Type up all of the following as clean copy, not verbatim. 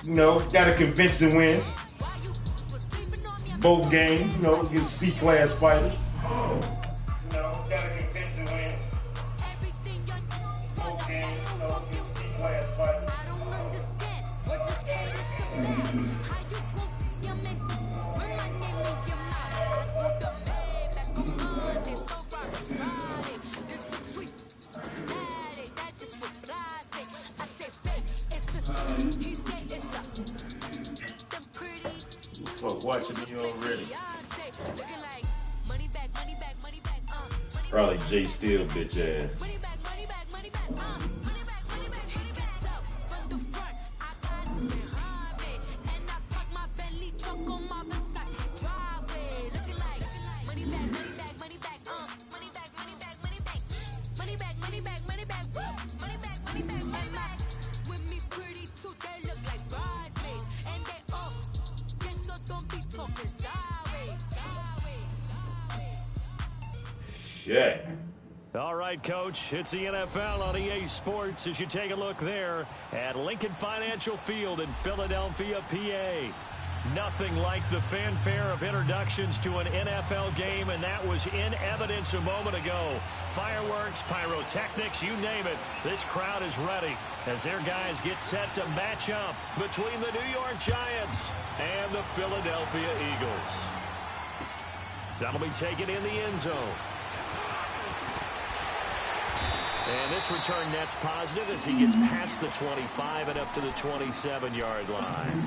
You know, got a convincing win. Both games, you know, against C-class fighters. You know, got a convincing win. Both games, you know, against C-class fighters. Fuck, watching me already. Probably Jay Steele, bitch ass. Shit. All right, Coach, it's the NFL on EA Sports as you take a look there at Lincoln Financial Field in Philadelphia, PA. Nothing like the fanfare of introductions to an NFL game, and that was in evidence a moment ago. Fireworks, pyrotechnics, you name it. This crowd is ready as their guys get set to match up between the New York Giants and the Philadelphia Eagles. That'll be taken in the end zone. And this return net's positive as he gets past the 25 and up to the 27-yard line.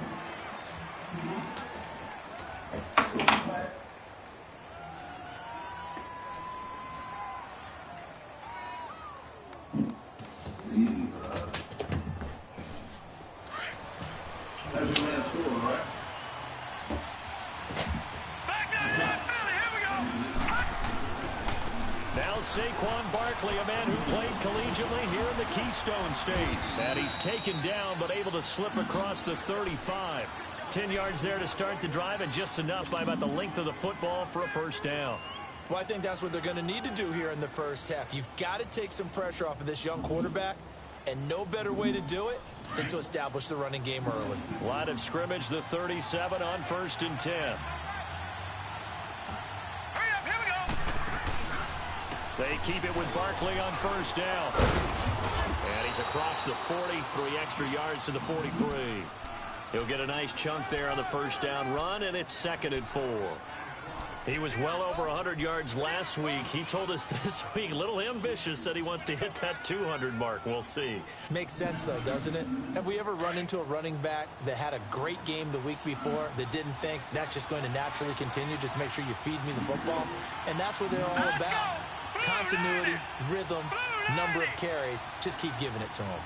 Now Saquon Barkley, a man who played collegiately here in the Keystone State. And he's taken down but able to slip across the 35. 10 yards there to start the drive and just enough by about the length of the football for a first down. Well, I think that's what they're going to need to do here in the first half. You've got to take some pressure off of this young quarterback, and no better way to do it than to establish the running game early. Line of scrimmage, the 37 on 1st and 10. Hurry up, here we go. They keep it with Barkley on first down. And he's across the 40, 3 extra yards to the 43. He'll get a nice chunk there on the first down run, and it's 2nd and 4. He was well over 100 yards last week. He told us this week, a little ambitious, said he wants to hit that 200 mark. We'll see. Makes sense, though, doesn't it? Have we ever run into a running back that had a great game the week before that didn't think that's just going to naturally continue? Just make sure you feed me the football. And that's what they're all about. Continuity, rhythm, number of carries. Just keep giving it to them.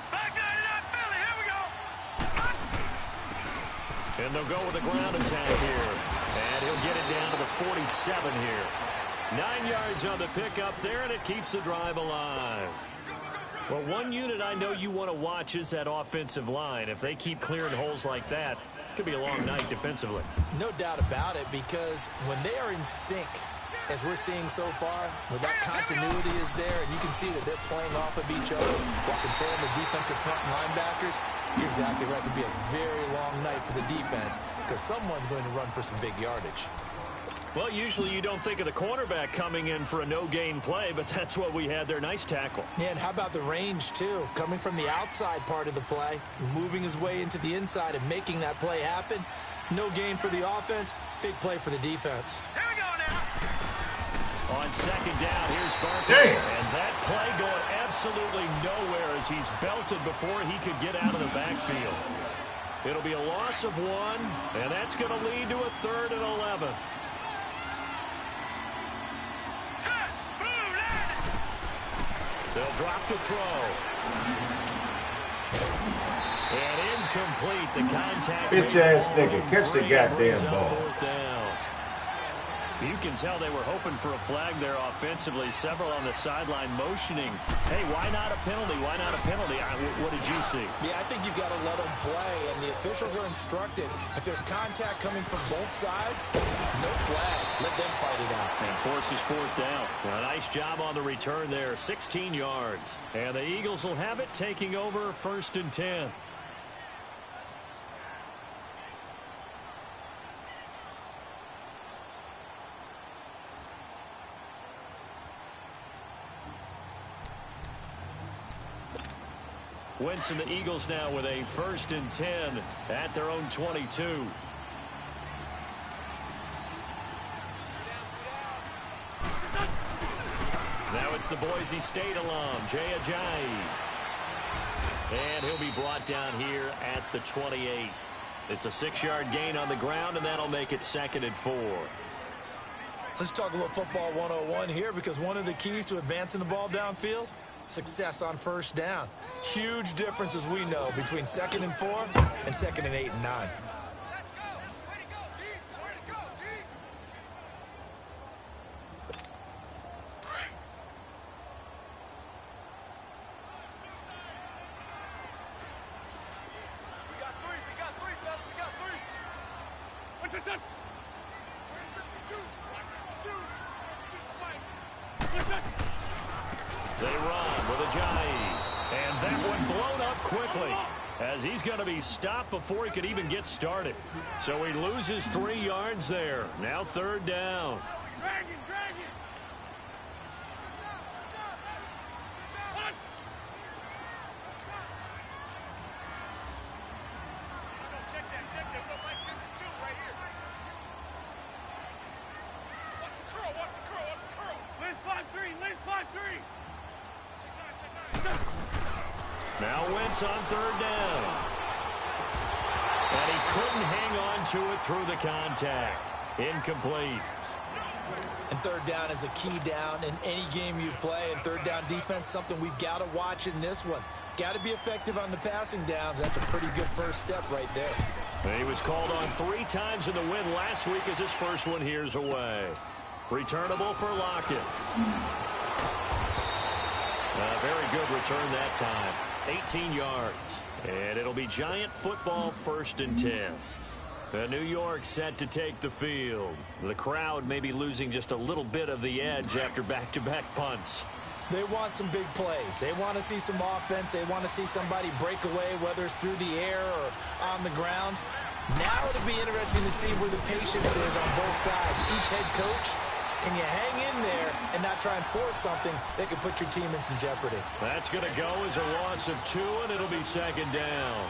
And they'll go with a ground attack here. And he'll get it down to the 47 here. 9 yards on the pickup there, and it keeps the drive alive. Well, one unit I know you want to watch is that offensive line. If they keep clearing holes like that, it could be a long night defensively. No doubt about it, because when they are in sync, as we're seeing so far, when that continuity is there, and you can see that they're playing off of each other while controlling the defensive front linebackers, you're exactly right. It could be a very long night for the defense because someone's going to run for some big yardage. Well, usually you don't think of the cornerback coming in for a no-gain play, but that's what we had there. Nice tackle. Yeah, and how about the range, too? Coming from the outside part of the play, moving his way into the inside and making that play happen. No gain for the offense, big play for the defense. Here we go now. On 2nd down, here's Barkley. And that play going absolutely nowhere as he's belted before he could get out of the backfield. It'll be a loss of 1, and that's going to lead to a 3rd and 11. They'll drop the throw. And incomplete. The contact. Bitch ass nigga. Catch the goddamn ball. You can tell they were hoping for a flag there offensively. Several on the sideline motioning. Hey, why not a penalty? Why not a penalty? What did you see? Yeah, I think you've got to let them play, and the officials are instructed. If there's contact coming from both sides, no flag. Let them fight it out. And forces fourth down. A nice job on the return there, 16 yards. And the Eagles will have it, taking over 1st and 10. Wentz and the Eagles now with a 1st and 10 at their own 22. Now it's the Boise State alum, Jay Ajayi. And he'll be brought down here at the 28. It's a 6-yard gain on the ground, and that'll make it 2nd and 4. Let's talk a little football 101 here, because one of the keys to advancing the ball downfield, success on 1st down. Huge difference, as we know, between 2nd and 4 and 2nd and 8 and 9. They run with Ajayi. And that one blown up quickly, as he's going to be stopped before he could even get started. So he loses 3 yards there. Now 3rd down. Drag it. What? Check that. Look like 52 right here. Watch the curl. Liz 5-3. Now Wentz on 3rd down. And he couldn't hang on to it through the contact. Incomplete. And 3rd down is a key down in any game you play. And 3rd down defense, something we've got to watch in this one. Got to be effective on the passing downs. That's a pretty good first step right there. He was called on 3 times in the win last week, as his first one here's away. Returnable for Lockett. A very good return that time. 18 yards. And it'll be Giant football 1st and 10. The New York set to take the field. The crowd may be losing just a little bit of the edge after back-to-back punts. They want some big plays. They want to see some offense. They want to see somebody break away, whether it's through the air or on the ground. Now it'll be interesting to see where the patience is on both sides. Each head coach, can you hang in there and not try and force something that could put your team in some jeopardy? That's going to go as a loss of 2, and it'll be 2nd down.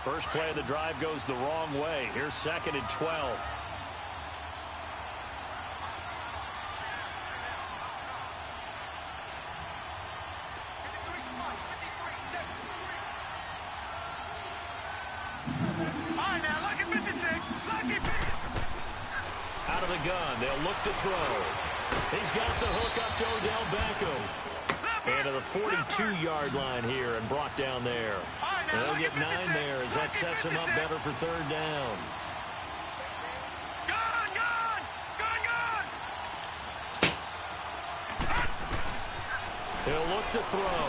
First play of the drive goes the wrong way. Here's 2nd and 12. Out of the gun, they'll look to throw. He's got the hook up to Odell Beckham. And to the 42-yard line here and brought down there. And they'll get 9 there as that sets him up better for 3rd down. He'll look to throw.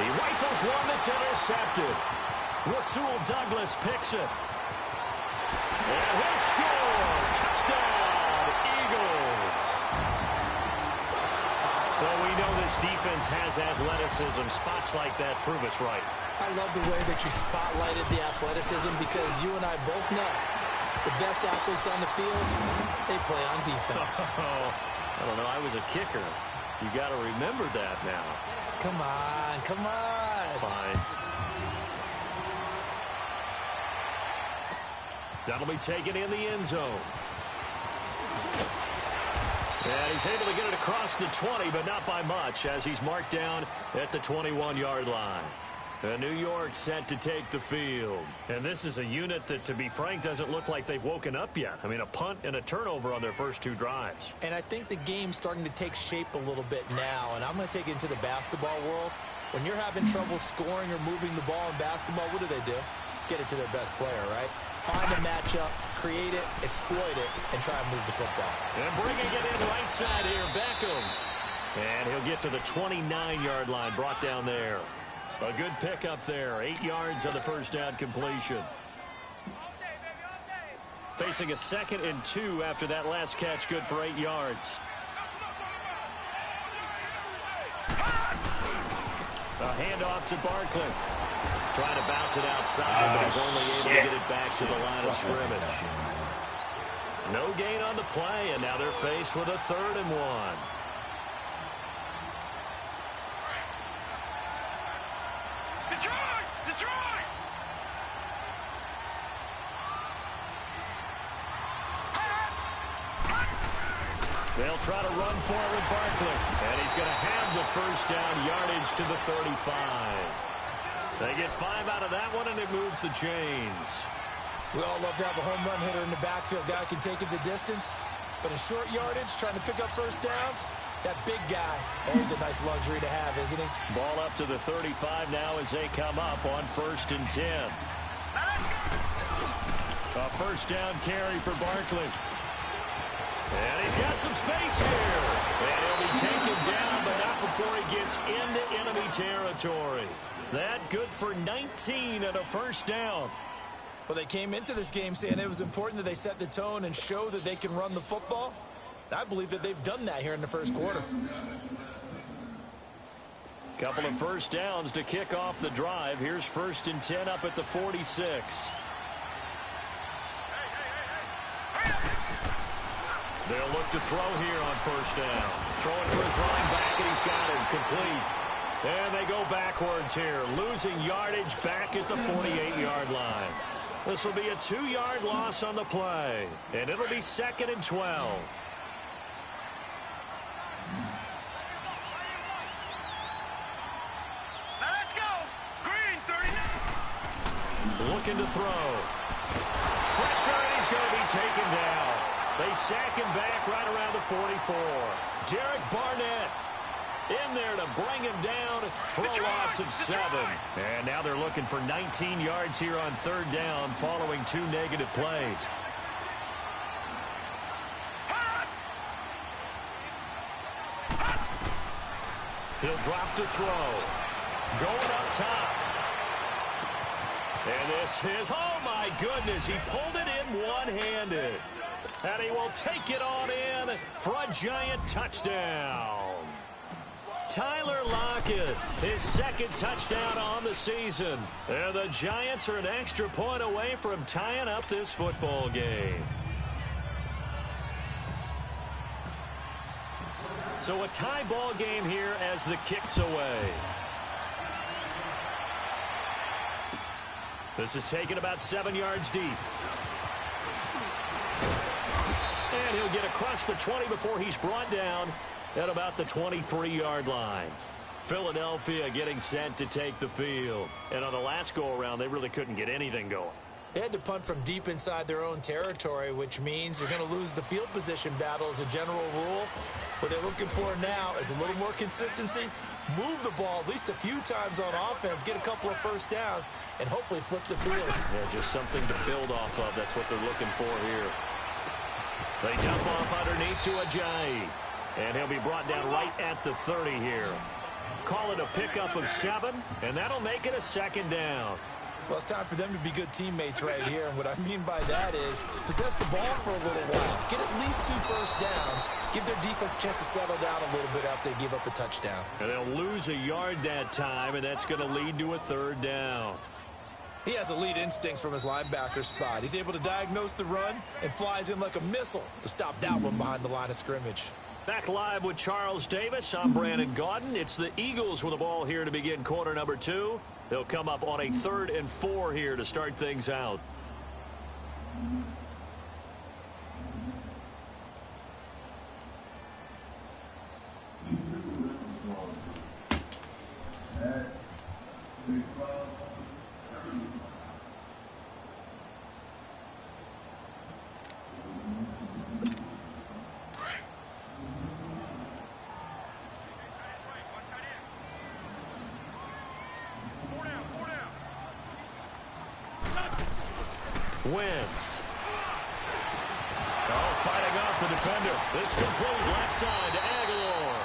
He rifles one that's intercepted. Rasul Douglas picks it. And he'll score! Touchdown, Eagles! Well, we know this defense has athleticism. Spots like that prove us right. I love the way that you spotlighted the athleticism, because you and I both know the best athletes on the field, they play on defense. I don't know. I was a kicker. You got to remember that now. Come on. Fine. That'll be taken in the end zone. And he's able to get it across the 20, but not by much, as he's marked down at the 21-yard line. The New York set to take the field. And this is a unit that, to be frank, doesn't look like they've woken up yet. I mean, a punt and a turnover on their first 2 drives. And I think the game's starting to take shape a little bit now. And I'm going to take it into the basketball world. When you're having trouble scoring or moving the ball in basketball, what do? Get it to their best player, right? Find a matchup, create it, exploit it, and try and move the football. And bringing it in right side here, Beckham. And he'll get to the 29-yard line, brought down there. A good pickup there, 8 yards on the first down completion. Facing a 2nd and 2 after that last catch, good for 8 yards. A handoff to Barkley. Trying to bounce it outside, but he's only able to get it back to the line of scrimmage. No gain on the play, and now they're faced with a 3rd and 1. Detroit! They'll try to run for it with Barkley. And he's going to have the first down, yardage to the 35. They get 5 out of that one, and it moves the chains. We all love to have a home run hitter in the backfield. Guy can take it the distance. But in short yardage, trying to pick up first downs, that big guy, always a nice luxury to have, isn't he? Ball up to the 35 now as they come up on 1st and 10. A first down carry for Barkley. And he's got some space here. And he'll be taken down, but not before he gets into enemy territory. That good for 19 and a first down. Well, they came into this game saying it was important that they set the tone and show that they can run the football. I believe that they've done that here in the first quarter. Couple of first downs to kick off the drive. Here's 1st and 10 up at the 46. They'll look to throw here on first down. Throwing for his running back, and he's got him complete. And they go backwards here, losing yardage back at the 48-yard line. This will be a 2-yard loss on the play, and it'll be 2nd and 12. Let's go! Green, 39! Looking to throw. Pressure, and he's going to be taken down. They sack him back right around the 44. Derek Barnett in there to bring him down for a loss of 7. And now they're looking for 19 yards here on 3rd down following 2 negative plays. He'll drop to throw. Going up top. And this is, oh my goodness, he pulled it in one-handed. And he will take it on in for a giant touchdown. Tyler Lockett, his 2nd touchdown on the season. And the Giants are an extra point away from tying up this football game. So a tie ball game here as the kick's away. This is taken about 7 yards deep. And he'll get across the 20 before he's brought down at about the 23-yard line. Philadelphia getting set to take the field. And on the last go-around, they really couldn't get anything going. They had to punt from deep inside their own territory, which means you're going to lose the field position battle as a general rule. What they're looking for now is a little more consistency, move the ball at least a few times on offense, get a couple of first downs, and hopefully flip the field. Yeah, just something to build off of. That's what they're looking for here. They dump off underneath to Ajayi. And he'll be brought down right at the 30 here. Call it a pickup of 7, and that'll make it a 2nd down. Well, it's time for them to be good teammates right here. And what I mean by that is possess the ball for a little while. Get at least 2 first downs. Give their defense a chance to settle down a little bit after they give up a touchdown. And they'll lose a yard that time, and that's going to lead to a 3rd down. He has elite instincts from his linebacker spot. He's able to diagnose the run and flies in like a missile to stop that one behind the line of scrimmage. Back live with Charles Davis. I'm Brandon Gaudin. It's the Eagles with the ball here to begin quarter number 2. They'll come up on a 3rd and 4 here to start things out. Wentz. Oh, fighting off the defender. This complete left side to Aguilar.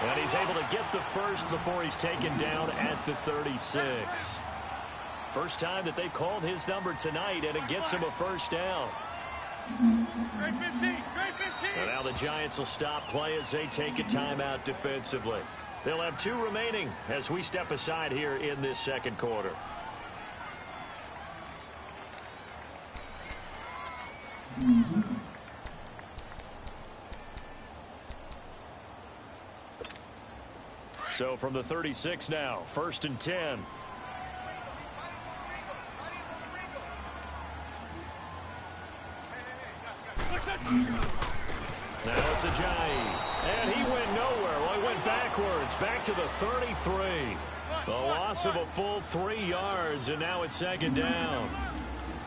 And he's able to get the first before he's taken down at the 36. First time that they've called his number tonight, and it gets him a first down. Great 15. Great 15. And now the Giants will stop play as they take a timeout defensively. They'll have 2 remaining as we step aside here in this second quarter. So from the 36 now, 1st and 10. Now it's Ajayi. And he went nowhere. Well, he went backwards, back to the 33. The loss of a full 3 yards, and now it's 2nd down.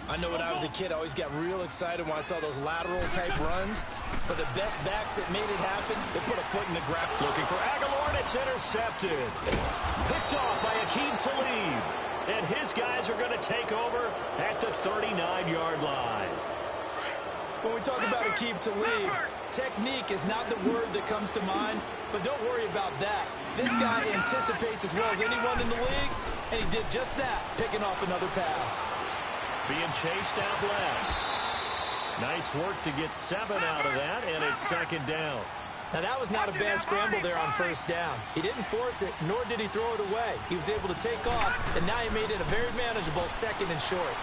I know when I was a kid, I always got real excited when I saw those lateral-type runs. But the best backs that made it happen, they put a foot in the ground. Looking for Aguilar, and it's intercepted. Picked off by Akeem Talib. And his guys are going to take over at the 39-yard line. When we talk about Akeem Talib, technique is not the word that comes to mind, but don't worry about that. This guy anticipates as well as anyone in the league, and he did just that, picking off another pass. Being chased out left. Nice work to get 7 out of that, and it's 2nd down. Now, that was not a bad scramble there on 1st down. He didn't force it, nor did he throw it away. He was able to take off, and now he made it a very manageable 2nd and short.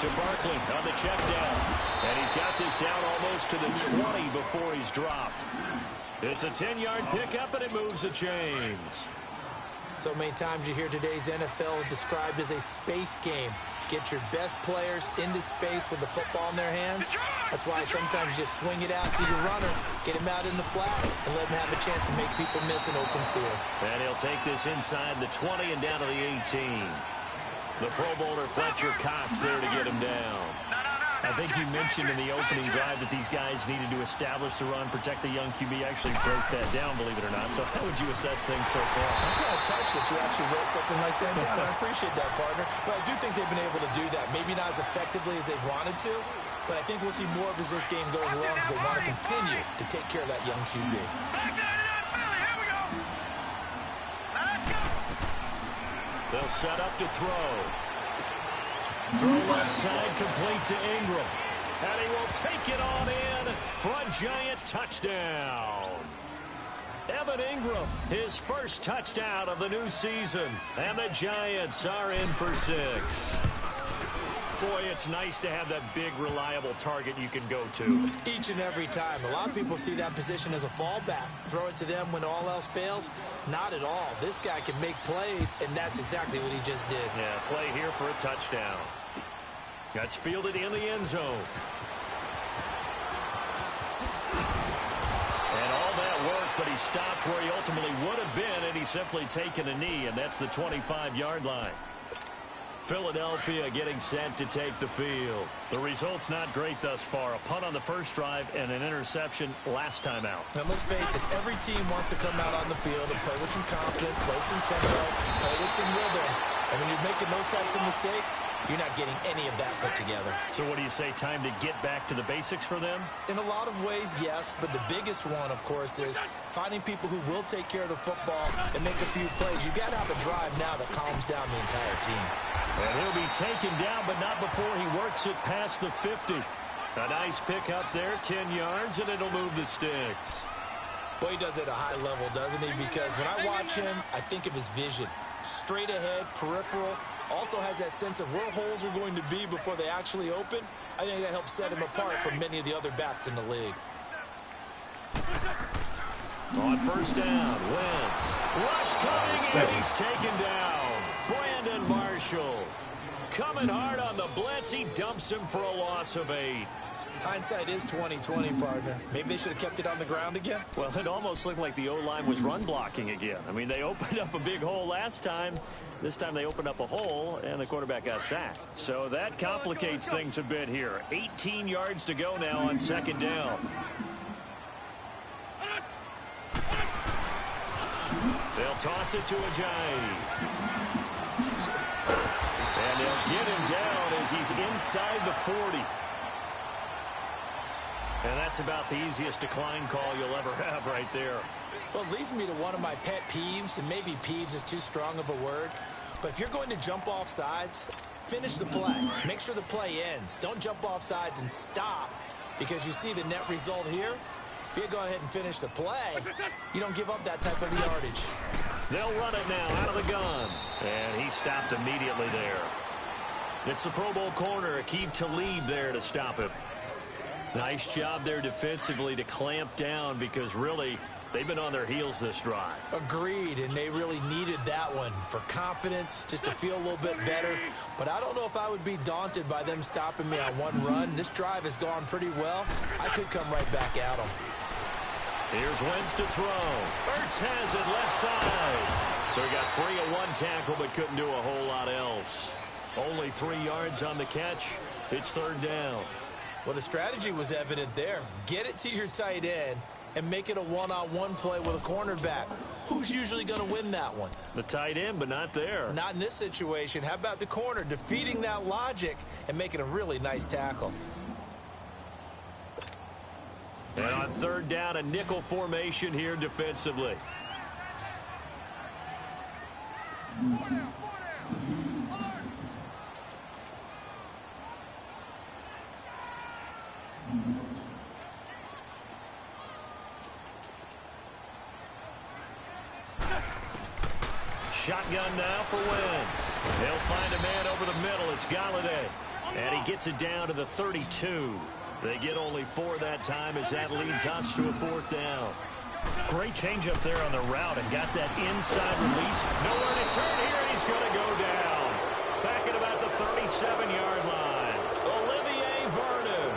To Barkley on the check down. And he's got this down almost to the 20 before he's dropped. It's a 10-yard pickup, and it moves the chains. So many times you hear today's NFL described as a space game. Get your best players into space with the football in their hands. That's why sometimes you just swing it out to your runner, get him out in the flat, and let him have a chance to make people miss an open field. And he'll take this inside the 20 and down to the 18. The Pro Bowler Fletcher Cox there to get him down. I think you mentioned in the opening drive that these guys needed to establish the run, protect the young QB. Actually broke that down, believe it or not. So how would you assess things so far? I'm kind of touched that you actually wrote something like that down. I appreciate that, partner. But I do think they've been able to do that. Maybe not as effectively as they've wanted to, but I think we'll see more of as this game goes along because they want to continue to take care of that young QB. They'll set up to throw. Throw left side complete to Ingram. And he will take it on in for a Giant touchdown. Evan Ingram, his first touchdown of the new season. And the Giants are in for 6. Boy, it's nice to have that big, reliable target you can go to. Each and every time. A lot of people see that position as a fallback. Throw it to them when all else fails. Not at all. This guy can make plays, and that's exactly what he just did. Yeah, play here for a touchdown. That's fielded in the end zone. And all that work, but he stopped where he ultimately would have been, and he's simply taken a knee, and that's the 25-yard line. Philadelphia getting set to take the field. The result's not great thus far. A punt on the first drive and an interception last time out. And let's face it, every team wants to come out on the field and play with some confidence, play with some tempo, play with some rhythm. And when you're making those types of mistakes, you're not getting any of that put together. So what do you say, time to get back to the basics for them? In a lot of ways, yes, but the biggest one, of course, is finding people who will take care of the football and make a few plays. You've got to have a drive now that calms down the entire team. And he'll be taken down, but not before he works it past the 50. A nice pick up there, 10 yards, and it'll move the sticks. Boy, he does it at a high level, doesn't he? Because when I watch him, I think of his vision. Straight ahead, peripheral, also has that sense of where holes are going to be before they actually open. I think that helps set him apart from many of the other backs in the league. On first down, Wentz. Rush coming, and he's taken down. Brandon Marshall coming hard on the blitz. He dumps him for a loss of 8. Hindsight is 20/20, partner. Maybe they should have kept it on the ground again. Well, it almost looked like the O-line was run blocking again. I mean, they opened up a big hole last time. This time they opened up a hole, and the quarterback got sacked. So that complicates things a bit here. 18 yards to go now on second down. They'll toss it to Ajayi. And they'll get him down as he's inside the 40. And that's about the easiest decline call you'll ever have right there. Well, it leads me to one of my pet peeves, and maybe peeves is too strong of a word. But if you're going to jump off sides, finish the play. Make sure the play ends. Don't jump off sides and stop, because you see the net result here. If you go ahead and finish the play, you don't give up that type of yardage. They'll run it now out of the gun. And he stopped immediately there. It's the Pro Bowl corner, Aqib Talib there to stop him. Nice job there defensively to clamp down, because really they've been on their heels this drive. Agreed, and they really needed that one for confidence, just to feel a little bit better. But I don't know if I would be daunted by them stopping me on one run. This drive has gone pretty well. I could come right back at them. Here's Wentz to throw. Ertz has it left side. So he got free of one tackle but couldn't do a whole lot else. Only 3 yards on the catch. It's third down. Well, the strategy was evident there. Get it to your tight end and make it a one-on-one play with a cornerback. Who's usually going to win that one? The tight end, but not there. Not in this situation. How about the corner defeating that logic and making a really nice tackle? And on third down, a nickel formation here defensively. Shotgun now for Wentz. They'll find a man over the middle. It's Galladay. And he gets it down to the 32. They get only 4 that time as that leads us to a fourth down. Great change up there on the route and got that inside release. Nowhere to turn here, and he's going to go down. Back at about the 37-yard line. Olivier Vernon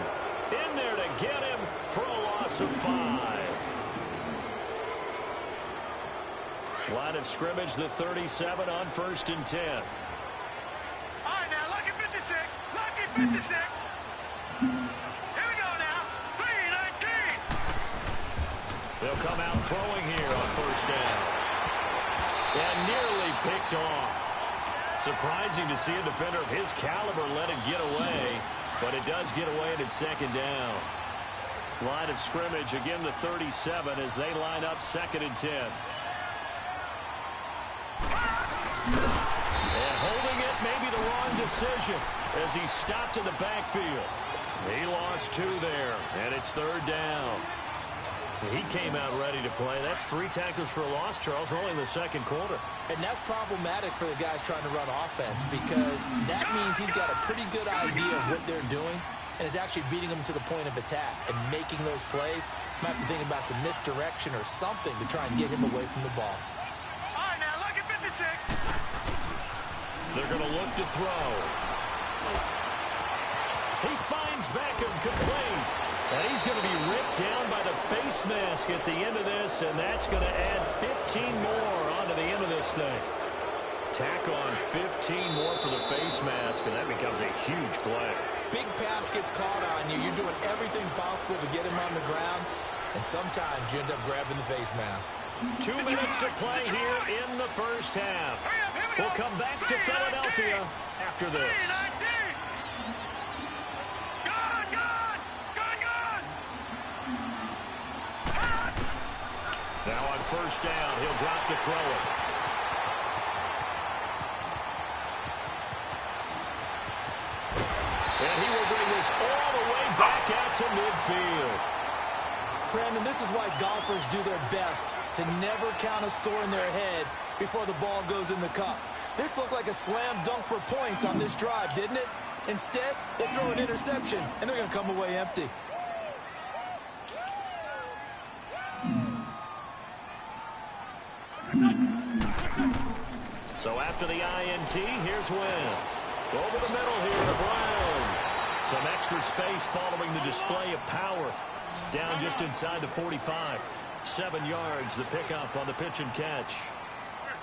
in there to get him for a loss of 5. Line of scrimmage, the 37 on 1st and 10. All right, now, lucky 56. Lucky 56. Here we go now. 3-19. They'll come out throwing here on first down. And nearly picked off. Surprising to see a defender of his caliber let it get away, but it does get away and it's second down. Line of scrimmage, again the 37 as they line up 2nd and 10. And holding it may be the wrong decision as he stopped in the backfield. He lost 2 there, and it's third down. He came out ready to play. That's 3 tackles for a loss, Charles. We're only in the second quarter. And that's problematic for the guys trying to run offense, because that means he's got a pretty good idea of what they're doing and is actually beating them to the point of attack and making those plays. Might have to think about some misdirection or something to try and get him away from the ball. All right, now, lucky 56. They're going to look to throw. He finds Beckham complete. And he's going to be ripped down by the face mask at the end of this, and that's going to add 15 more onto the end of this thing. Tack on 15 more for the face mask, and that becomes a huge play. Big pass gets caught on you. You're doing everything possible to get him on the ground, and sometimes you end up grabbing the face mask. 2 minutes to play here in the first half. We'll come back to Philadelphia after this. 3-19. Now on first down, he'll drop to throw it. And he will bring this all the way back out to midfield. Brandon, this is why golfers do their best to never count a score in their head before the ball goes in the cup. This looked like a slam dunk for points on this drive, didn't it? Instead, they throw an interception, and they're going to come away empty. So after the INT, here's Wentz. Over the middle here to Brown. Some extra space following the display of power. Down just inside the 45. 7 yards, the pickup on the pitch and catch.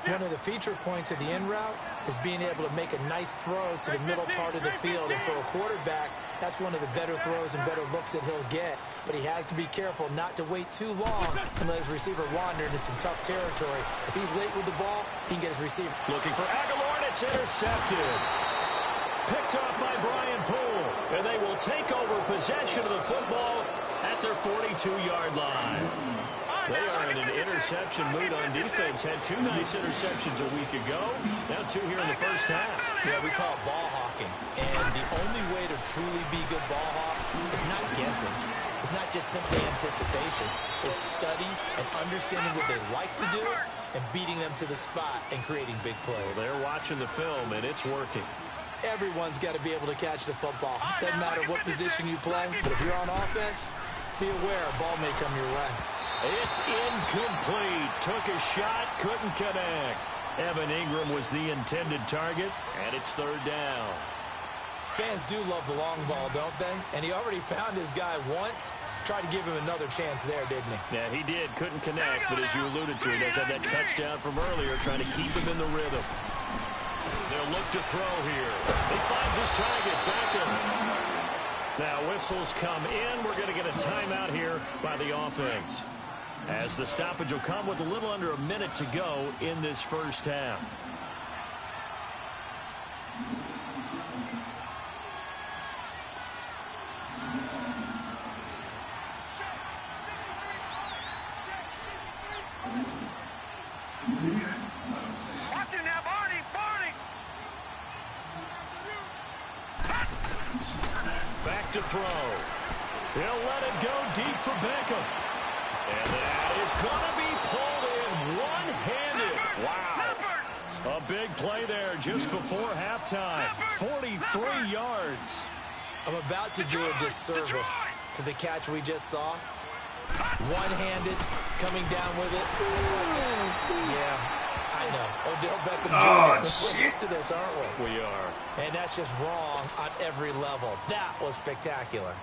One of the feature points of the in route is being able to make a nice throw to the middle part of the field. And for a quarterback, that's one of the better throws and better looks that he'll get. But he has to be careful not to wait too long and let his receiver wander into some tough territory. If he's late with the ball, he can get his receiver. Looking for Aguilar, and it's intercepted. Picked off by Brian Poole. And they will take over possession of the football at their 42-yard line. They are in an interception mood on defense. Had 2 nice interceptions a week ago. Now 2 here in the first half. Yeah, we call it ball hawking. And the only way to truly be good ball hawks is not guessing. It's not just simply anticipation. It's study and understanding what they like to do and beating them to the spot and creating big plays. Well, they're watching the film, and it's working. Everyone's got to be able to catch the football. Doesn't matter what position you play, but if you're on offense, be aware a ball may come your way. It's incomplete. Took a shot, couldn't connect. Evan Ingram was the intended target, and it's 3rd down. Fans do love the long ball, don't they? And he already found his guy once. Tried to give him another chance there, didn't he? Yeah, he did. Couldn't connect, but as you alluded to, he does have that touchdown from earlier, trying to keep him in the rhythm. They'll look to throw here. He finds his target, Beckham. Now whistles come in. We're going to get a timeout here by the offense, as the stoppage will come with a little under a minute to go in this first half. Watch it now, Barney! Back to throw. He'll let it go deep for Beckham. And that is going to be pulled in one-handed. Wow. A big play there just before halftime. 43 yards. I'm about to do a disservice to the catch we just saw. One-handed, coming down with it. Yeah, I know. Odell Beckham Jr. We're used to this, aren't we? We are. And that's just wrong on every level. That was spectacular.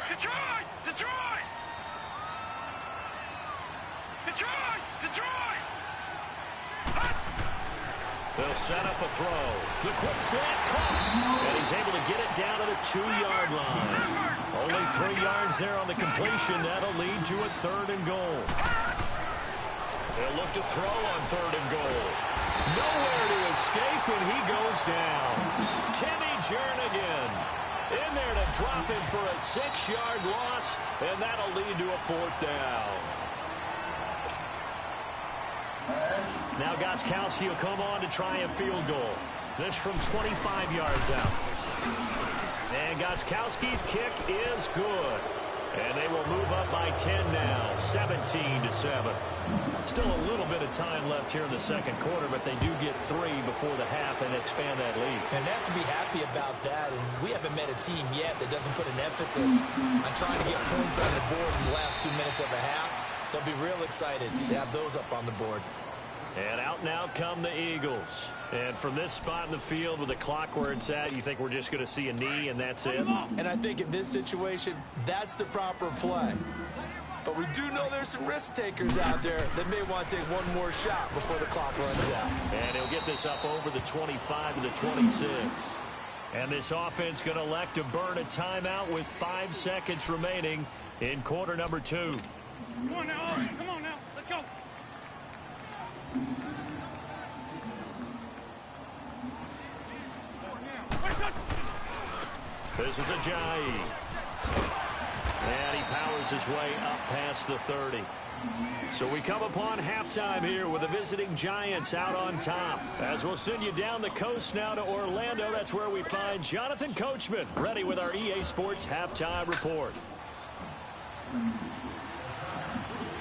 Detroit! Detroit! Detroit! Detroit! They'll set up a throw. The quick slant caught. And he's able to get it down to the 2-yard line. Only 3 yards there on the completion. That'll lead to a 3rd and goal. They'll look to throw on 3rd and goal. Nowhere to escape, and he goes down. Timmy Jernigan in there to drop him for a 6-yard loss, and that'll lead to a 4th down. Now Gostkowski will come on to try a field goal. This from 25 yards out. And Gostkowski's kick is good. And they will move up by 10 now, 17-7. Still a little bit of time left here in the second quarter, but they do get 3 before the half and expand that lead. And they have to be happy about that. And we haven't met a team yet that doesn't put an emphasis on trying to get points on the board in the last 2 minutes of a half. They'll be real excited to have those up on the board. And out now come the Eagles. And from this spot in the field with the clock where it's at, you think we're just going to see a knee and that's it? And I think in this situation, that's the proper play. But we do know there's some risk takers out there that may want to take one more shot before the clock runs out. And he'll get this up over the 25 to the 26. And this offense going to elect to burn a timeout with 5 seconds remaining in quarter number 2. Come on now, Austin. Come on now. Let's go. This is Ajayi. And he powers his way up past the 30. So we come upon halftime here with the visiting Giants out on top. As we'll send you down the coast now to Orlando, that's where we find Jonathan Coachman ready with our EA Sports halftime report.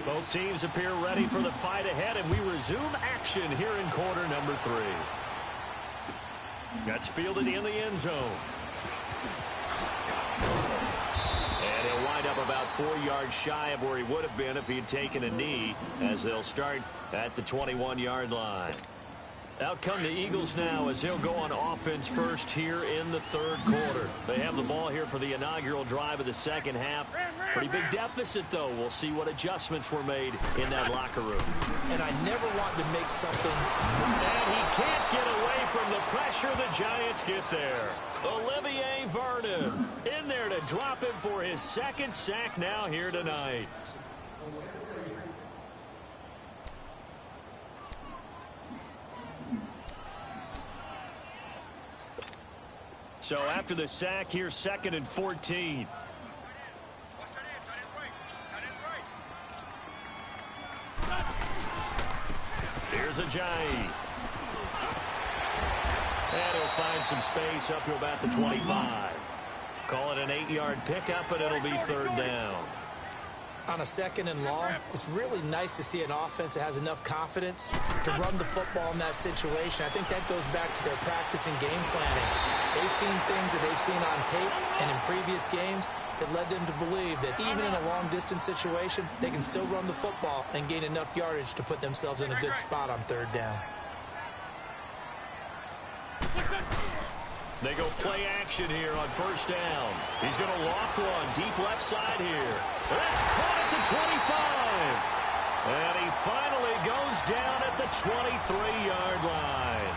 Both teams appear ready for the fight ahead, and we resume action here in quarter number 3. That's fielded in the end zone. And he'll wind up about 4 yards shy of where he would have been if he had taken a knee, as they'll start at the 21-yard line. Out come the Eagles now as they'll go on offense first here in the third quarter. They have the ball here for the inaugural drive of the second half. Pretty big deficit, though. We'll see what adjustments were made in that locker room. And I never want to make something. And he can't get away from the pressure. The Giants get there. Olivier Vernon in there to drop him for his second sack now here tonight. So after the sack, here's 2nd and 14. Here's Ajayi. And he'll find some space up to about the 25. Call it an 8-yard pickup, and it'll be 3rd down. On a 2nd and long, it's really nice to see an offense that has enough confidence to run the football in that situation. I think that goes back to their practice and game planning. They've seen things that they've seen on tape and in previous games that led them to believe that even in a long-distance situation, they can still run the football and gain enough yardage to put themselves in a good spot on 3rd down. They go play action here on 1st down. He's going to loft one deep left side here. That's caught at the 25. And he finally goes down at the 23-yard line.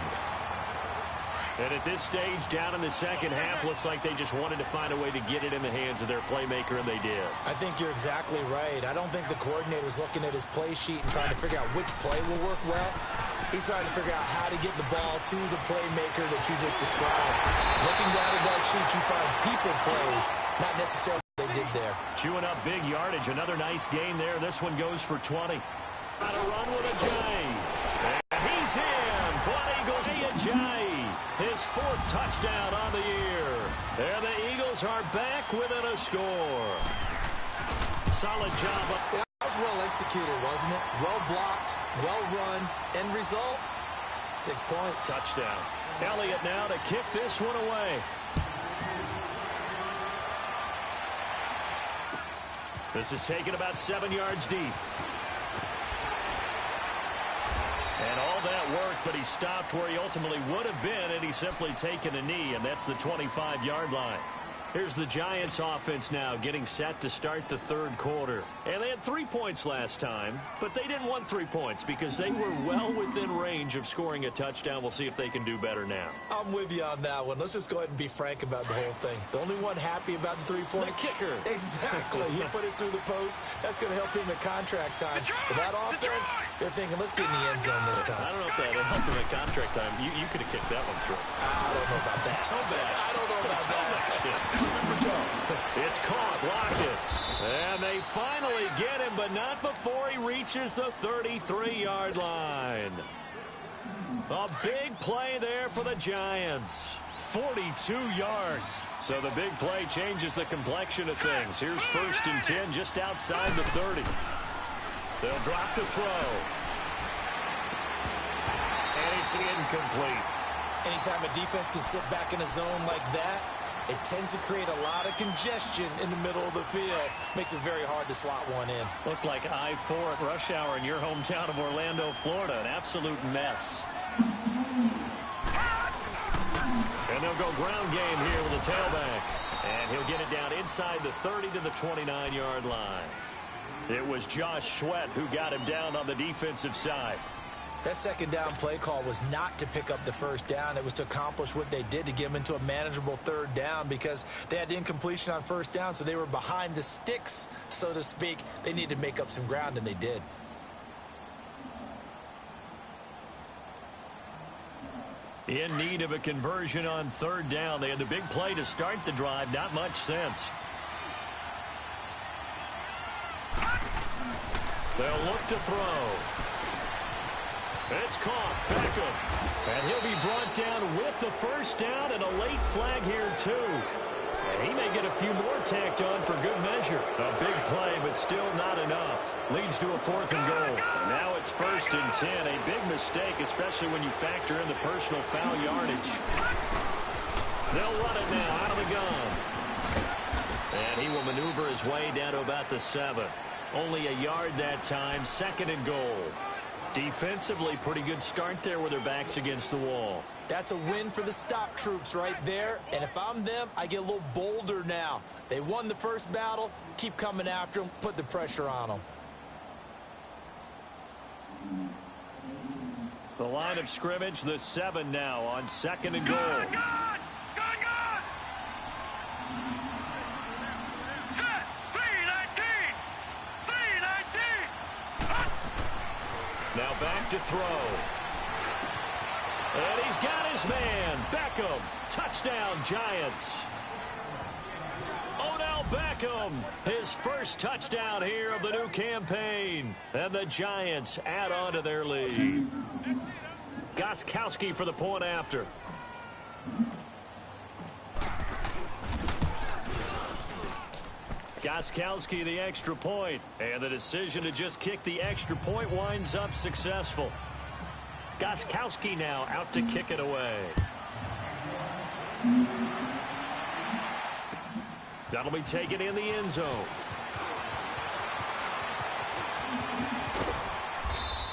And at this stage, down in the 2nd half, looks like they just wanted to find a way to get it in the hands of their playmaker, and they did. I think you're exactly right. I don't think the coordinator's looking at his play sheet and trying to figure out which play will work well. He's trying to figure out how to get the ball to the playmaker that you just described. Looking down at that sheet, you find people plays, not necessarily what they did there. Chewing up big yardage. Another nice gain there. This one goes for 20. Got a run with Ajayi. And he's in. Flat Eagles, Ajayi. His 4th touchdown on the year. And the Eagles are back within a score. Solid job up. That was well executed, wasn't it? Well blocked, well run. End result, 6 points. Touchdown. Elliott now to kick this one away. This is taken about 7 yards deep. And all that worked, but he stopped where he ultimately would have been, and he's simply taken a knee, and that's the 25-yard line. Here's the Giants offense now getting set to start the 3rd quarter. And they had 3 points last time, but they didn't want 3 points because they were well within range of scoring a touchdown. We'll see if they can do better now. I'm with you on that one. Let's just go ahead and be frank about the whole thing. The only one happy about the 3-point? The kicker. Exactly. He put it through the post. That's going to help him in contract time. But that offense, they're thinking, let's get in the end zone this time. I don't know if that helped him in contract time. You could have kicked that one through. I don't know about that. I don't know about that. Super tough. It's caught, blocked it. And they finally get him, but not before he reaches the 33-yard line. A big play there for the Giants. 42 yards. So the big play changes the complexion of things. Here's 1st and 10 just outside the 30. They'll drop the throw. And it's incomplete. Anytime a defense can sit back in a zone like that, it tends to create a lot of congestion in the middle of the field. Makes it very hard to slot one in. Looked like I-4 at rush hour in your hometown of Orlando, Florida. An absolute mess. And they'll go ground game here with a tailback. And he'll get it down inside the 30 to the 29-yard line. It was Josh Sweat who got him down on the defensive side. That 2nd down play call was not to pick up the 1st down. It was to accomplish what they did to get them into a manageable 3rd down because they had incompletion on 1st down, so they were behind the sticks, so to speak. They needed to make up some ground, and they did. In need of a conversion on 3rd down. They had the big play to start the drive. Not much sense. They'll look to throw. It's caught. Beckham. And he'll be brought down with the 1st down and a late flag here, too. And he may get a few more tacked on for good measure. A big play, but still not enough. Leads to a 4th and goal. Now it's 1st and 10. A big mistake, especially when you factor in the personal foul yardage. They'll run it now out of the gun. And he will maneuver his way down to about the 7. Only a yard that time. 2nd and goal. Defensively, pretty good start there with their backs against the wall. That's a win for the stop troops right there. And if I'm them, I get a little bolder now. They won the 1st battle. Keep coming after them. Put the pressure on them. The line of scrimmage, the 7 now on 2nd and goal. Good! Set! 3-19! 3-19! Now back to throw. And he's got his man. Beckham. Touchdown, Giants. Odell Beckham, his first touchdown here of the new campaign. And the Giants add on to their lead. Gostkowski for the point after. Gostkowski the extra point. And the decision to just kick the extra point winds up successful. Gostkowski now out to kick it away. That'll be taken in the end zone.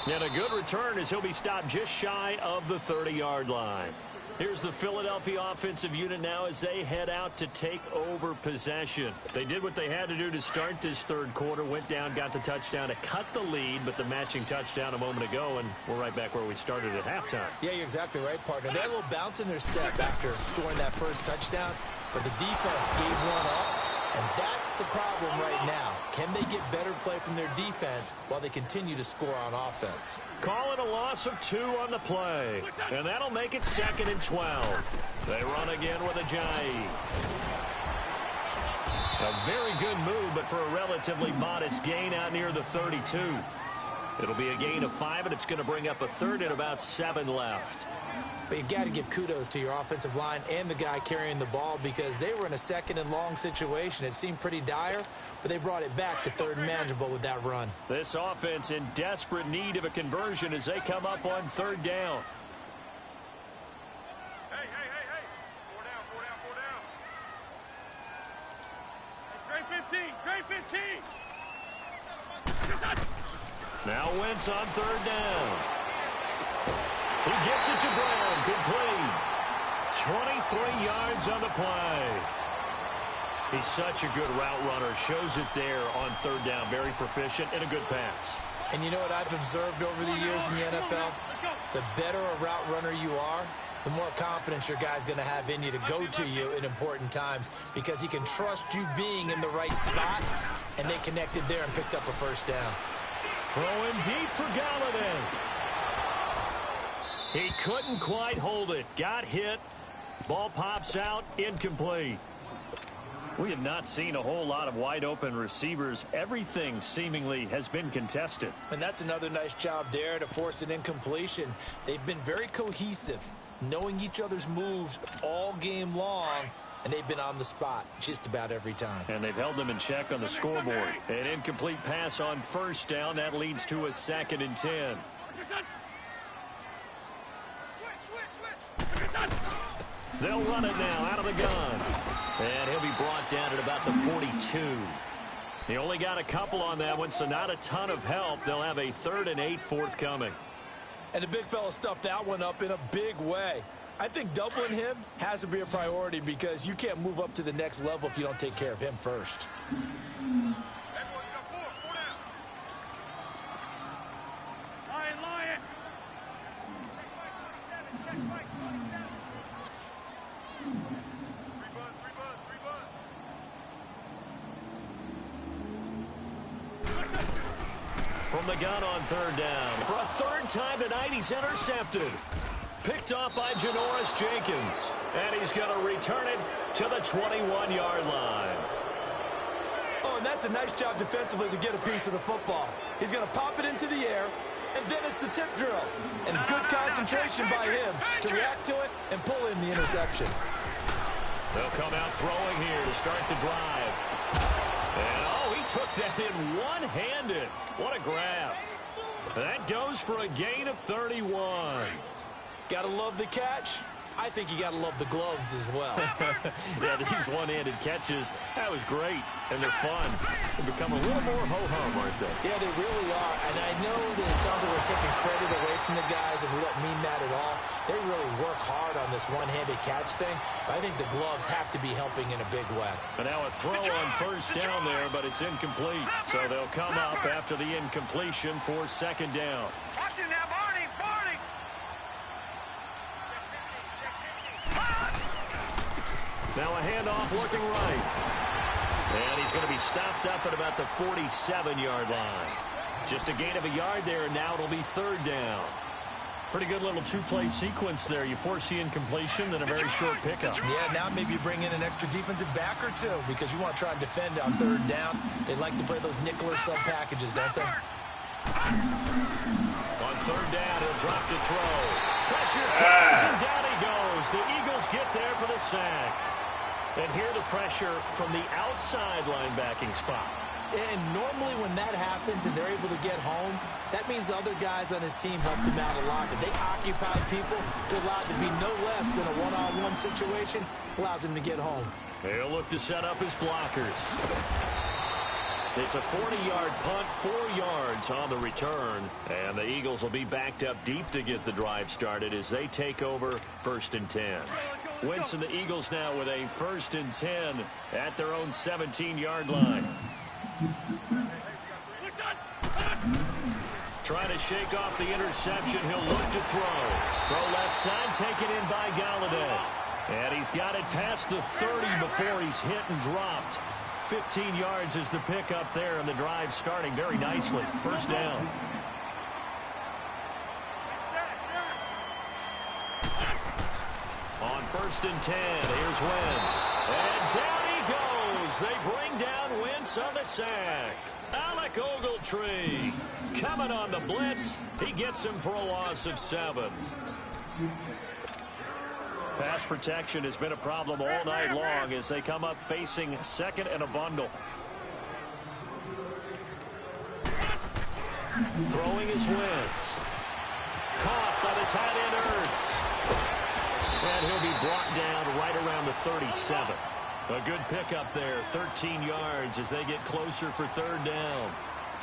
And a good return as he'll be stopped just shy of the 30-yard line. Here's the Philadelphia offensive unit now as they head out to take over possession. They did what they had to do to start this third quarter, went down, got the touchdown to cut the lead, but the matching touchdown a moment ago, and we're right back where we started at halftime. Yeah, you're exactly right, partner. They had a little bounce in their step after scoring that first touchdown, but the defense gave one up. And that's the problem right now. Can they get better play from their defense while they continue to score on offense? Call it a loss of 2 on the play. And that'll make it 2nd and 12. They run again with Ajayi. A very good move, but for a relatively modest gain out near the 32. It'll be a gain of 5, and it's going to bring up a third and about 7 left. But you've got to give kudos to your offensive line and the guy carrying the ball because they were in a 2nd and long situation. It seemed pretty dire, but they brought it back to 3rd and manageable with that run. This offense in desperate need of a conversion as they come up on 3rd down. Hey. 4 down. Grade 15. Now Wentz on 3rd down. He gets it to Brown, complete. 23 yards on the play. He's such a good route runner. Shows it there on 3rd down. Very proficient and a good pass. And you know what I've observed over the years in the NFL? The better a route runner you are, the more confidence your guy's going to have in you to go to you in important times because he can trust you being in the right spot, and they connected there and picked up a 1st down. Throwing deep for Galladay. He couldn't quite hold it. Got hit. Ball pops out. Incomplete. We have not seen a whole lot of wide-open receivers. Everything seemingly has been contested. And that's another nice job there to force an incompletion. They've been very cohesive, knowing each other's moves all game long, and they've been on the spot just about every time. And they've held them in check on the scoreboard. An incomplete pass on 1st down. That leads to a 2nd and 10. They'll run it now out of the gun. And he'll be brought down at about the 42. He only got a couple on that one, so not a ton of help. They'll have a 3rd and 8 forthcoming. And the big fella stuffed that one up in a big way. I think doubling him has to be a priority because you can't move up to the next level if you don't take care of him first. From the gun on 3rd down. For a 3rd time tonight, he's intercepted. Picked off by Janoris Jenkins. And he's going to return it to the 21-yard line. Oh, and that's a nice job defensively to get a piece of the football. He's going to pop it into the air, and then it's the tip drill. And good concentration by him to react to it and pull in the interception. They'll come out throwing here to start the drive. And, oh, he took that in one-handed. What a grab. That goes for a gain of 31. Gotta love the catch. I think you gotta love the gloves as well. Yeah, these one-handed catches, that was great, and they're fun. They become a little more ho-hum, aren't they? Yeah, they really are, and I know that it sounds like we're taking credit away from the guys, and we don't mean that at all. They really work hard on this one-handed catch thing, but I think the gloves have to be helping in a big way. And now a throw on 1st down there, but it's incomplete. So they'll come up after the incompletion for 2nd down. Watch it now, Barney. Now a handoff looking right. And he's going to be stopped up at about the 47-yard line. Just a gain of a yard there, and now it'll be 3rd down. Pretty good little two-play sequence there. You force the incompletion, then a very short pickup. Yeah, now maybe you bring in an extra defensive back or two because you want to try and defend on third down. They like to play those nickel or sub packages, don't they? On third down, he'll drop to throw. Pressure comes, and down he goes. The Eagles get there for the sack. And here the pressure from the outside linebacking spot. And normally when that happens and they're able to get home, that means the other guys on his team helped him out a lot. If they occupy people, they're allowed to be no less than a one-on-one situation, allows him to get home. He'll look to set up his blockers. It's a 40-yard punt, 4 yards on the return. And the Eagles will be backed up deep to get the drive started as they take over 1st and 10. Wentz and the Eagles now with a 1st and 10 at their own 17-yard line. Trying to shake off the interception. He'll look to throw. Throw left side, taken in by Galladay. And he's got it past the 30 before he's hit and dropped. 15 yards is the pickup there, and the drive starting very nicely. 1st down. On 1st and 10, here's Wentz. And down he goes. They bring down Wentz on the sack. Alec Ogletree coming on the blitz. He gets him for a loss of 7. Pass protection has been a problem all night long as they come up facing 2nd and a bundle. Throwing is Wentz. Caught by the tight end Ertz. And he'll be brought down right around the 37. A good pickup there, 13 yards as they get closer for 3rd down.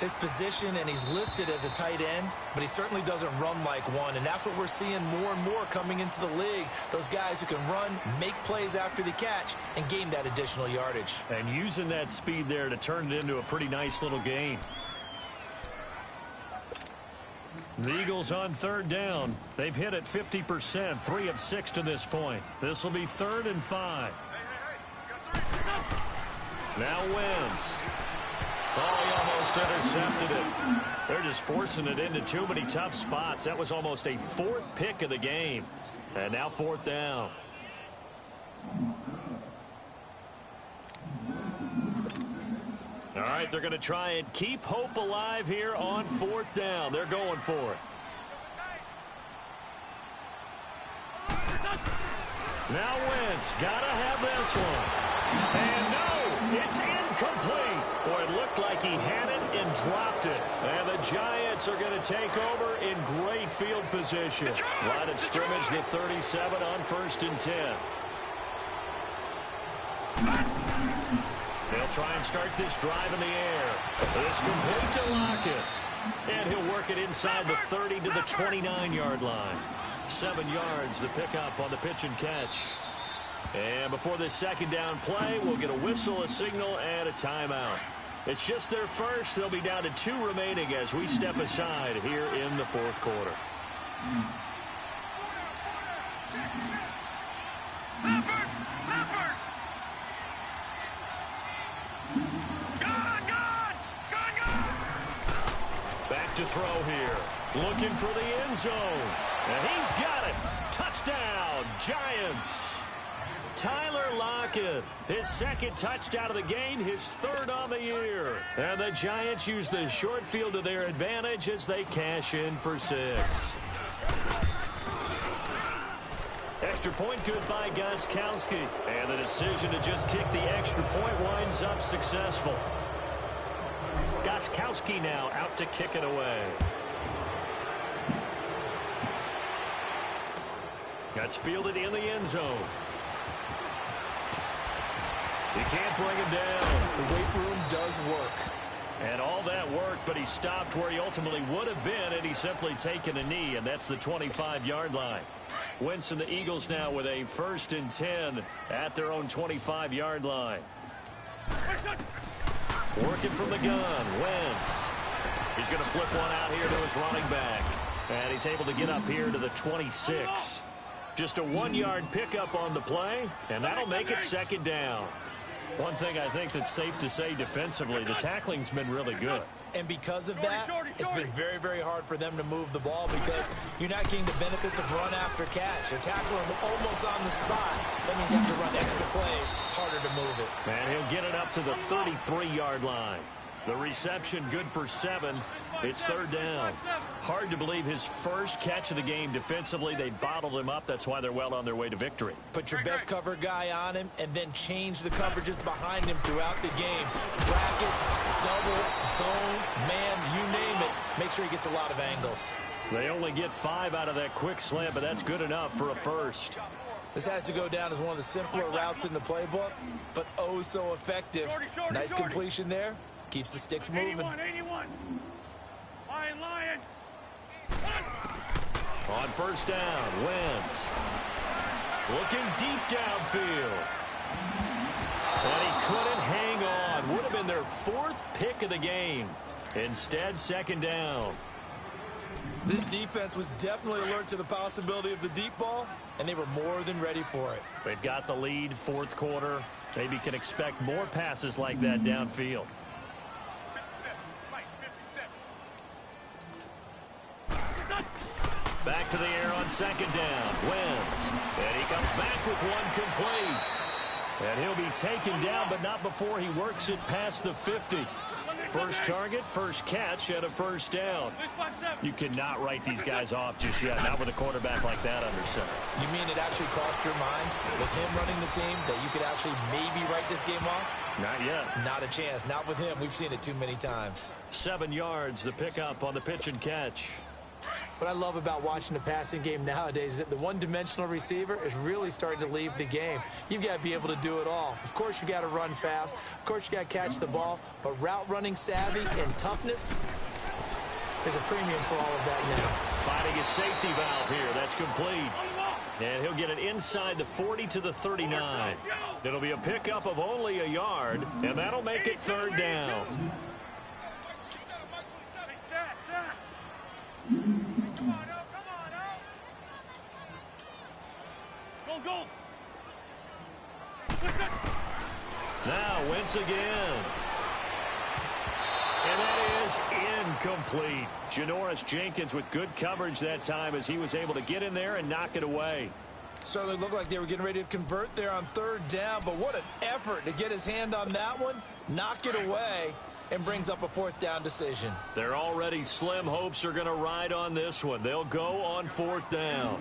His position, and he's listed as a tight end, but he certainly doesn't run like one, and that's what we're seeing more and more coming into the league. Those guys who can run, make plays after the catch, and gain that additional yardage. And using that speed there to turn it into a pretty nice little game. The Eagles on 3rd down. They've hit it 50%, 3 of 6 to this point. This will be 3rd and 5. Now Wentz. Oh, he almost intercepted it. They're just forcing it into too many tough spots. That was almost a 4th pick of the game. And now 4th down. All right, they're going to try and keep hope alive here on 4th down. They're going for it. Now Wentz, gotta have this one. And no, it's incomplete. Boy, it looked like he had it and dropped it. And the Giants are going to take over in great field position. Line of scrimmage, the 37 on 1st and 10. They'll try and start this drive in the air. It's complete to Lockett. And he'll work it inside the 30 to the 29-yard line. 7 yards, the pickup on the pitch and catch. And before this 2nd down play, we'll get a whistle, a signal, and a timeout. It's just their first. They'll be down to 2 remaining as we step aside here in the 4th quarter. Back to throw here. Looking for the end zone. And he's got it. Touchdown, Giants. Tyler Lockett, his 2nd touchdown of the game, his 3rd on the year. And the Giants use the short field to their advantage as they cash in for 6. Extra point good by Gostkowski. And the decision to just kick the extra point winds up successful. Gostkowski now out to kick it away. That's fielded in the end zone. You can't bring him down. The weight room does work. And all that work, but he stopped where he ultimately would have been, and he's simply taken a knee, and that's the 25-yard line. Wentz and the Eagles now with a 1st and 10 at their own 25-yard line. Working from the gun, Wentz. He's going to flip one out here to his running back. And he's able to get up here to the 26. Just a 1-yard pickup on the play, and that'll make it 2nd down. One thing I think that's safe to say defensively, the tackling's been really good. And because of that, it's been very, very hard for them to move the ball because you're not getting the benefits of run after catch. They're tackling them almost on the spot. That means you have to run extra plays, harder to move it. And he'll get it up to the 33-yard line. The reception good for 7. It's third down. Hard to believe his first catch of the game defensively. They bottled him up. That's why they're well on their way to victory. Put your best cover guy on him and then change the coverages behind him throughout the game. Brackets, double, zone, man, you name it. Make sure he gets a lot of angles. They only get 5 out of that quick slant, but that's good enough for a first. This has to go down as one of the simpler routes in the playbook, but oh so effective. Nice completion there. Keeps the sticks moving. 81. Lion. On first down, Wentz. Looking deep downfield. And he couldn't hang on. Would have been their 4th pick of the game. Instead, second down. This defense was definitely alert to the possibility of the deep ball, and they were more than ready for it. They've got the lead, fourth quarter. Maybe can expect more passes like that downfield. Back to the air on second down. Wentz. And he comes back with one complete. And he'll be taken down, but not before he works it past the 50. First target, first catch, and a first down. You cannot write these guys off just yet, not with a quarterback like that under center. You mean it actually crossed your mind with him running the team that you could actually maybe write this game off? Not yet. Not a chance. Not with him. We've seen it too many times. 7 yards, the pickup on the pitch and catch. What I love about watching the passing game nowadays is that the one-dimensional receiver is really starting to leave the game. You've got to be able to do it all. Of course, you got to run fast. Of course, you got to catch the ball. But route running savvy and toughness, there's a premium for all of that now. Finding a safety valve here. That's complete. And he'll get it inside the 40 to the 39. It'll be a pickup of only a yard, and that'll make it third down. Go. Now Wentz again. And that is incomplete. Janoris Jenkins with good coverage that time as he was able to get in there and knock it away. Certainly looked like they were getting ready to convert there on third down, but what an effort to get his hand on that one, knock it away, and brings up a fourth down decision. Their already slim hopes are going to ride on this one. They'll go on fourth down.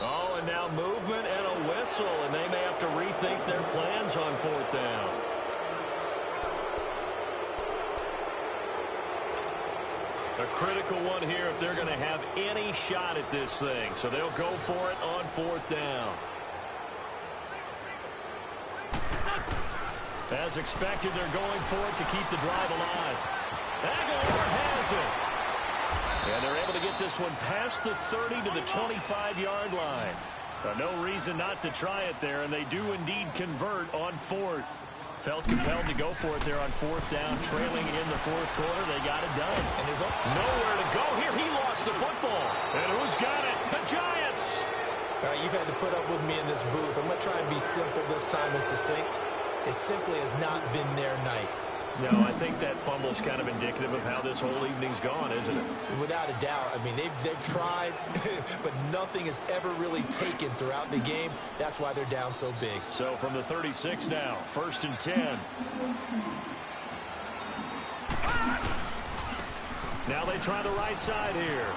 Oh, and now movement and a whistle, and they may have to rethink their plans on fourth down. A critical one here if they're going to have any shot at this thing. So they'll go for it on fourth down. As expected, they're going for it to keep the drive alive. Aguilar has it. And they're able to get this one past the 30 to the 25-yard line. No reason not to try it there, and they do indeed convert on fourth. Felt compelled to go for it there on fourth down, trailing in the fourth quarter. They got it done. And there's nowhere to go here. He lost the football. And who's got it? The Giants. All right, you've had to put up with me in this booth. I'm going to try and be simple this time and succinct. It simply has not been their night. No, I think that fumble's kind of indicative of how this whole evening's gone, isn't it? Without a doubt. I mean, they've tried, but nothing has ever really taken throughout the game. That's why they're down so big. So from the 36 now, 1st and 10. Now they try the right side here.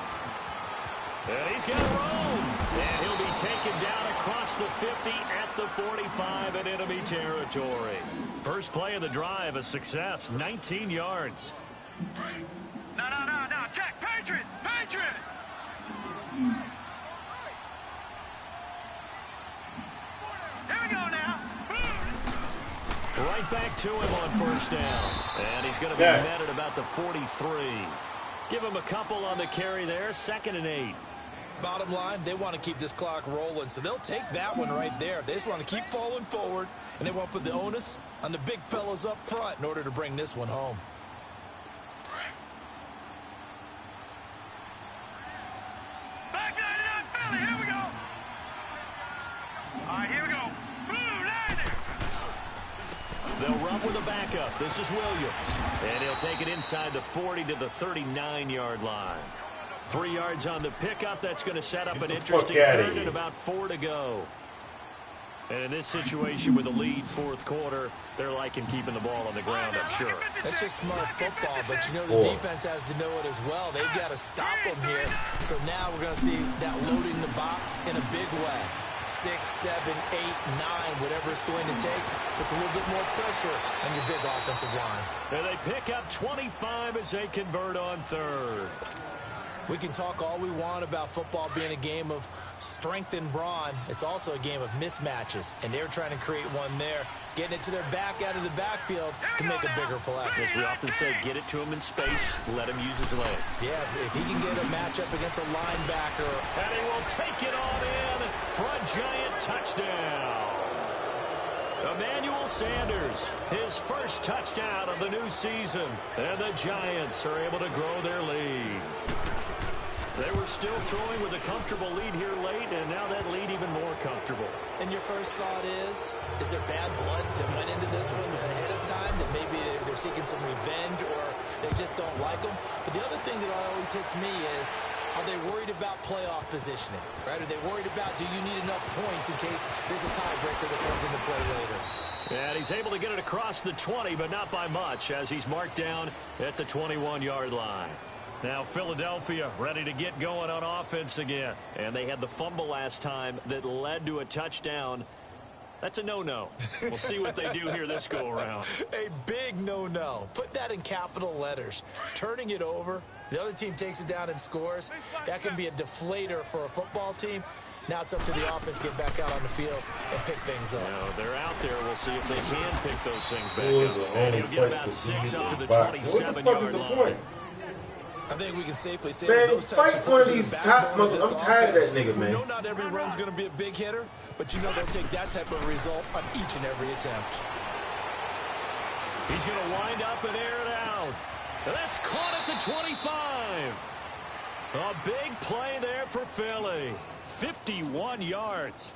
And he's going to roam. And he'll be taken down across the 50 at the 45 in enemy territory. First play of the drive, a success, 19 yards. No, Jack, Patriot. Here we go now. Right back to him on first down. And he's going to be met at about the 43. Give him a couple on the carry there, 2nd and 8. Bottom line, they want to keep this clock rolling, so they'll take that one right there. They just want to keep falling forward, and they want to put the onus on the big fellas up front in order to bring this one home. Back 99 Philly, here we go. All right, here we go. Blue, 90. up with a backup. This is Williams. And he'll take it inside the 40 to the 39-yard line. 3 yards on the pickup. That's going to set up an interesting third and about 4 to go. And in this situation with the lead fourth quarter, they're liking keeping the ball on the ground, I'm sure. That's just smart football, but you know the defense has to know it as well. They've got to stop them here. So now we're going to see that loading the box in a big way. 6, 7, 8, 9, whatever it's going to take, puts a little bit more pressure on your big offensive line. And they pick up 25 as they convert on third. We can talk all we want about football being a game of strength and brawn. It's also a game of mismatches, and they're trying to create one there, getting it to their back out of the backfield to make a bigger play. As we often say, get it to him in space, let him use his leg. Yeah, if he can get a matchup against a linebacker. And he will take it on in for a giant touchdown. Emmanuel Sanders, his first touchdown of the new season. And the Giants are able to grow their lead. They were still throwing with a comfortable lead here late, and now that lead even more comfortable. And your first thought is there bad blood that went into this one ahead of time, that maybe they're seeking some revenge or they just don't like them? But the other thing that always hits me is, are they worried about playoff positioning, right? Are they worried about, do you need enough points in case there's a tiebreaker that comes into play later? And he's able to get it across the 20, but not by much, as he's marked down at the 21-yard line. Now Philadelphia ready to get going on offense again. And they had the fumble last time that led to a touchdown. That's a no-no. We'll see what they do here this go-around. A big no-no. Put that in capital letters. Turning it over, the other team takes it down and scores. That can be a deflator for a football team. Now it's up to the offense to get back out on the field and pick things up. Now, they're out there. We'll see if they can pick those things back up. And he'll get about 6 up to the 27-yard line. I think we can safely say man, those fight one of these top I'm tired of that nigga, man. You know not every run's going to be a big hitter, but you know they'll take that type of result on each and every attempt. He's going to wind up and air it out. That's caught at the 25. A big play there for Philly. 51 yards.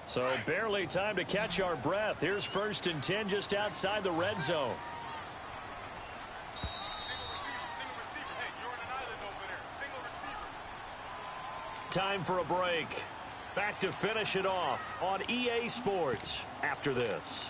So barely time to catch our breath. Here's 1st and 10 just outside the red zone. Single receiver. Hey, you're on an island over there. Single receiver. Time for a break. Back to finish it off on EA Sports after this.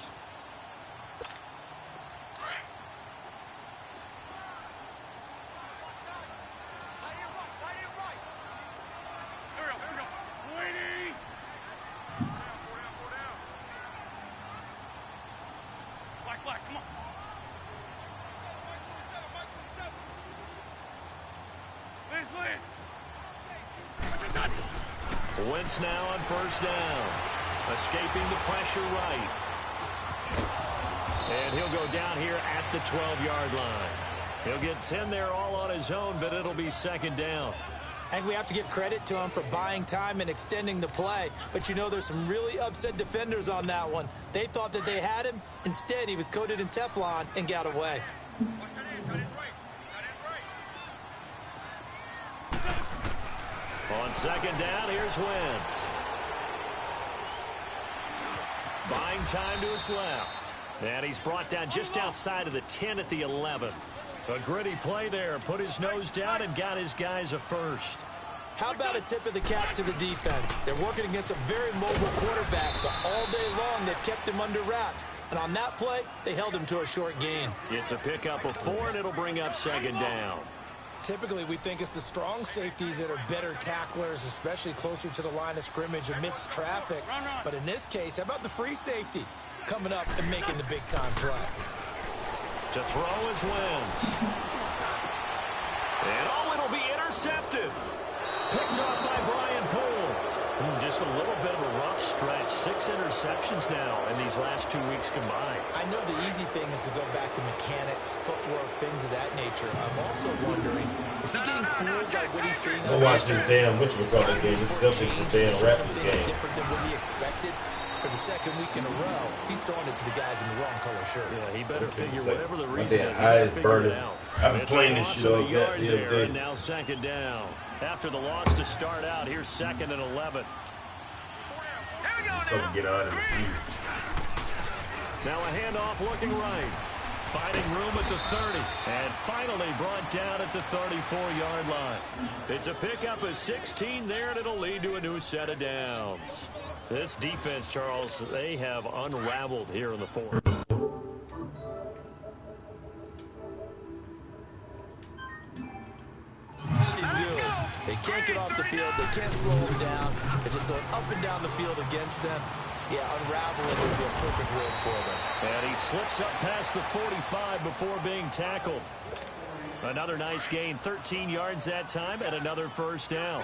Wentz now on 1st down. Escaping the pressure right. And he'll go down here at the 12-yard line. He'll get 10 there all on his own, but it'll be 2nd down. I think we have to give credit to him for buying time and extending the play. But you know there's some really upset defenders on that one. They thought that they had him. Instead, he was coated in Teflon and got away. On 2nd down, here's Wentz. Buying time to his left. And he's brought down just outside of the 10 at the 11. A gritty play there. Put his nose down and got his guys a first. How about a tip of the cap to the defense? They're working against a very mobile quarterback, but all day long they've kept him under wraps. And on that play, they held him to a short gain. It's a pickup of 4, and it'll bring up 2nd down. Typically, we think it's the strong safeties that are better tacklers, especially closer to the line of scrimmage amidst traffic. But in this case, how about the free safety coming up and making the big-time play? To throw is Wentz. And it'll be intercepted. Picked off by Brian Poole. Just a little bit of a rough stretch. 6 interceptions now in these last 2 weeks combined. I know the easy thing is to go back to mechanics, footwork, things of that nature. I'm also wondering, is he getting fooled by what he's seeing? Go watch this damn whatchamacallit game. This Celtics is damn Raptors game. Different than what he expected. for the second week in a row, he's throwing it to the guys in the wrong color shirts. Yeah, he better figure whatever the reason is. Eyes burning. I've been playing this shit all day. And now second down. After the loss to start out, here's 2nd and 11. So get out of the field. Now a handoff looking right. Finding room at the 30. And finally brought down at the 34-yard line. It's a pickup of 16 there, and it'll lead to a new set of downs. This defense, Charles, they have unraveled here in the fourth. They can't get off the field. They can't slow them down. They're just going up and down the field against them. Yeah, unraveling would be a perfect word for them. And he slips up past the 45 before being tackled. Another nice gain, 13 yards that time, and another first down.